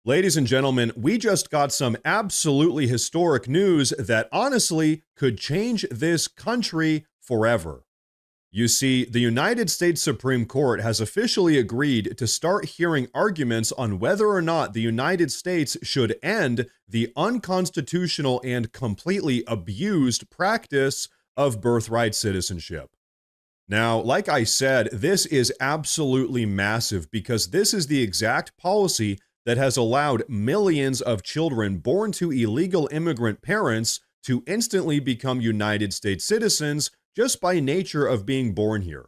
Ladies and gentlemen, we just got some absolutely historic news that honestly could change this country forever. You see, the United States Supreme Court has officially agreed to start hearing arguments on whether or not the United States should end the unconstitutional and completely abused practice of birthright citizenship. Now, like I said, this is absolutely massive because this is the exact policy that has allowed millions of children born to illegal immigrant parents to instantly become United States citizens just by nature of being born here.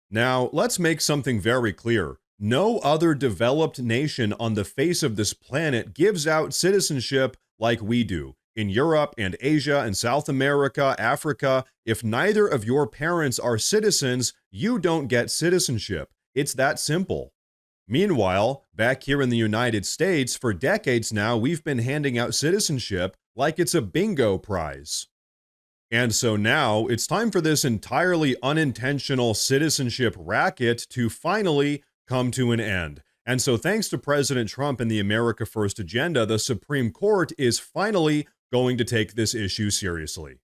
Now, let's make something very clear. No other developed nation on the face of this planet gives out citizenship like we do. In Europe and Asia and South America, Africa, if neither of your parents are citizens, you don't get citizenship. It's that simple. Meanwhile, back here in the United States, for decades now, we've been handing out citizenship like it's a bingo prize. And so now, it's time for this entirely unintentional citizenship racket to finally come to an end. And so thanks to President Trump and the America First agenda, the Supreme Court is finally going to take this issue seriously.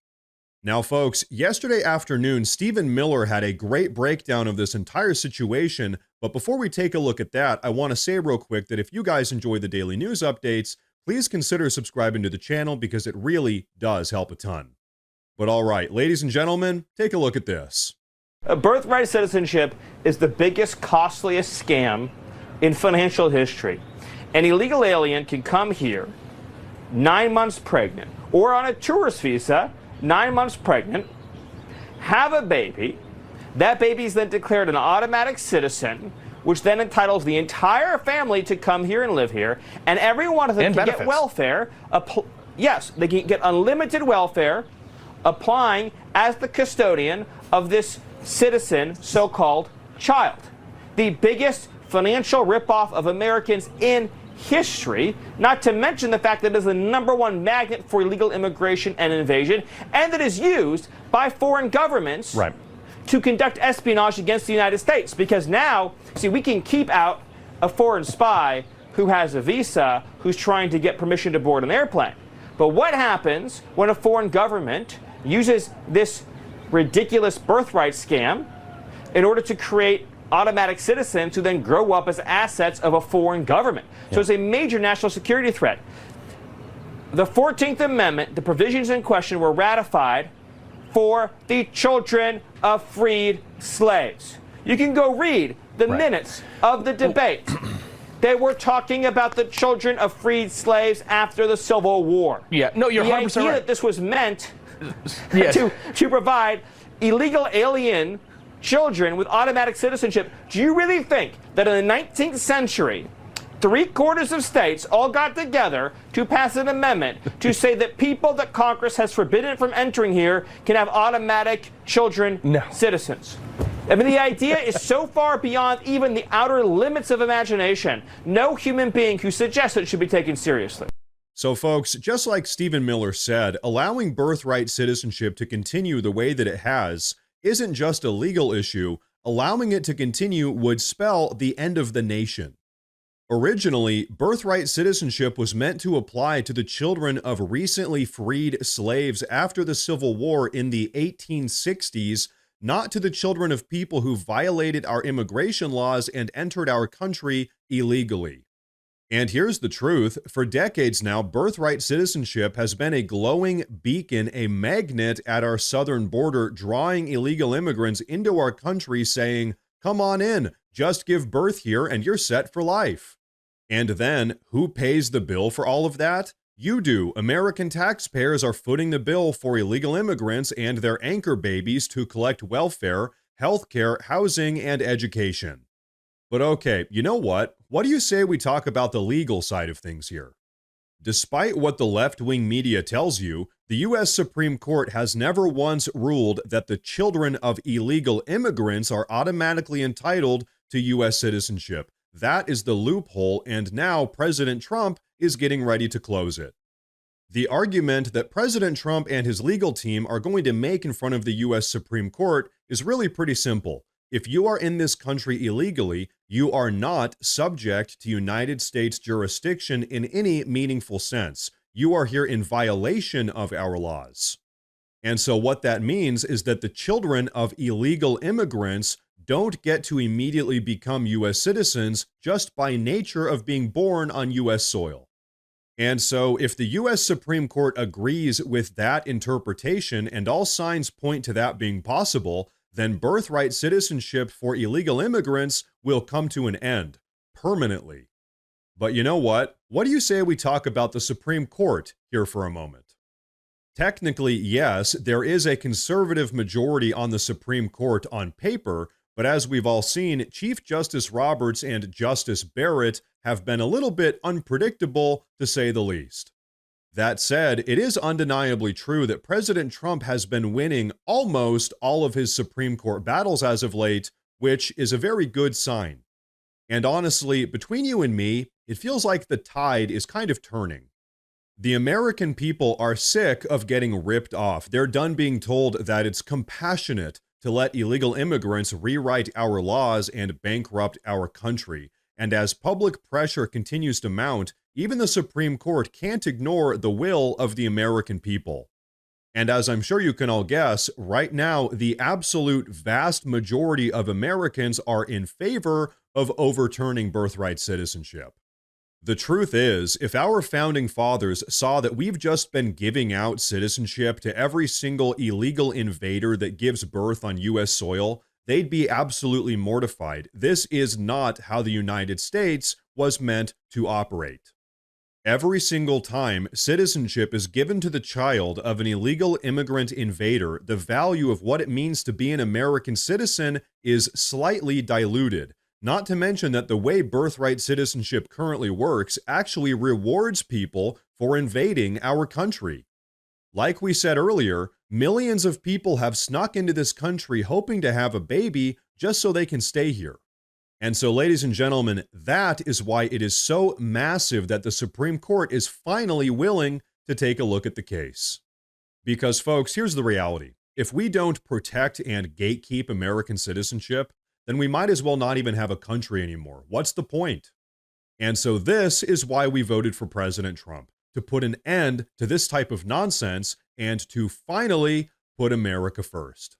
Now, folks, yesterday afternoon, Stephen Miller had a great breakdown of this entire situation, but before we take a look at that, I want to say real quick that if you guys enjoy the daily news updates, please consider subscribing to the channel because it really does help a ton. But all right, ladies and gentlemen, take a look at this. Birthright citizenship is the biggest, costliest scam in financial history. An illegal alien can come here 9 months pregnant or on a tourist visa, 9 months pregnant, have a baby. That baby is then declared an automatic citizen, which then entitles the entire family to come here and live here, and every one of them can get welfare. Yes, they can get unlimited welfare, applying as the custodian of this citizen, so-called child. The biggest financial ripoff of Americans in history, not to mention the fact that it is the #1 magnet for illegal immigration and invasion, and that is used by foreign governments to conduct espionage against the United States. Because now, see, we can keep out a foreign spy who has a visa, who's trying to get permission to board an airplane. But what happens when a foreign government uses this ridiculous birthright scam in order to create automatic citizens who then grow up as assets of a foreign government? So it's a major national security threat. The 14th Amendment, the provisions in question were ratified for the children of freed slaves. You can go read the minutes of the debate. They were talking about the children of freed slaves after the Civil War. Yeah, no, you're 100% right. The idea that this was meant to provide illegal alien children with automatic citizenship. Do you really think that in the 19th century, 3/4 of states all got together to pass an amendment to say that people that Congress has forbidden from entering here can have automatic children citizens? I mean, the idea is so far beyond even the outer limits of imagination. No human being who suggests it should be taken seriously. So folks, just like Stephen Miller said, allowing birthright citizenship to continue the way that it has isn't just a legal issue. Allowing it to continue would spell the end of the nation. Originally, birthright citizenship was meant to apply to the children of recently freed slaves after the Civil War in the 1860s, not to the children of people who violated our immigration laws and entered our country illegally. And here's the truth, for decades now, birthright citizenship has been a glowing beacon, a magnet at our southern border, drawing illegal immigrants into our country saying, come on in, just give birth here and you're set for life. And then, who pays the bill for all of that? You do. American taxpayers are footing the bill for illegal immigrants and their anchor babies to collect welfare, healthcare, housing, and education. But okay, you know what? What do you say we talk about the legal side of things here? Despite what the left-wing media tells you, the U.S. Supreme Court has never once ruled that the children of illegal immigrants are automatically entitled to U.S. citizenship. That is the loophole, and now President Trump is getting ready to close it. The argument that President Trump and his legal team are going to make in front of the U.S. Supreme Court is really pretty simple. If you are in this country illegally, you are not subject to United States jurisdiction in any meaningful sense. You are here in violation of our laws. And so what that means is that the children of illegal immigrants don't get to immediately become U.S. citizens just by nature of being born on U.S. soil. And so if the U.S. Supreme Court agrees with that interpretation, and all signs point to that being possible, then birthright citizenship for illegal immigrants will come to an end permanently. But you know what? What do you say we talk about the Supreme Court here for a moment? Technically, yes, there is a conservative majority on the Supreme Court on paper, but as we've all seen, Chief Justice Roberts and Justice Barrett have been a little bit unpredictable, to say the least. That said, it is undeniably true that President Trump has been winning almost all of his Supreme Court battles as of late, which is a very good sign. And honestly, between you and me, it feels like the tide is kind of turning. The American people are sick of getting ripped off. They're done being told that it's compassionate to let illegal immigrants rewrite our laws and bankrupt our country. And as public pressure continues to mount, even the Supreme Court can't ignore the will of the American people. And as I'm sure you can all guess, right now, the absolute vast majority of Americans are in favor of overturning birthright citizenship. The truth is, if our founding fathers saw that we've just been giving out citizenship to every single illegal invader that gives birth on U.S. soil, they'd be absolutely mortified. This is not how the United States was meant to operate. Every single time citizenship is given to the child of an illegal immigrant invader, the value of what it means to be an American citizen is slightly diluted. Not to mention that the way birthright citizenship currently works actually rewards people for invading our country. Like we said earlier, millions of people have snuck into this country hoping to have a baby just so they can stay here. And so, ladies and gentlemen, that is why it is so massive that the Supreme Court is finally willing to take a look at the case. Because, folks, here's the reality. If we don't protect and gatekeep American citizenship, then we might as well not even have a country anymore. What's the point? And so this is why we voted for President Trump, to put an end to this type of nonsense and to finally put America first.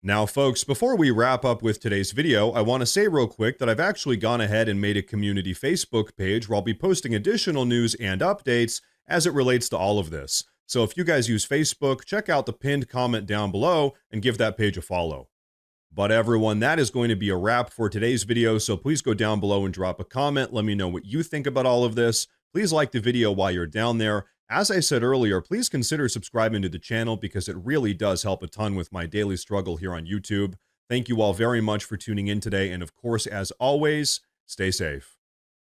Now, folks, before we wrap up with today's video, I want to say real quick that I've actually gone ahead and made a community Facebook page where I'll be posting additional news and updates as it relates to all of this. So if you guys use Facebook, check out the pinned comment down below and give that page a follow. But everyone, that is going to be a wrap for today's video, so please go down below and drop a comment. Let me know what you think about all of this. Please like the video while you're down there. As I said earlier, please consider subscribing to the channel because it really does help a ton with my daily struggle here on YouTube. Thank you all very much for tuning in today, and of course, as always, stay safe.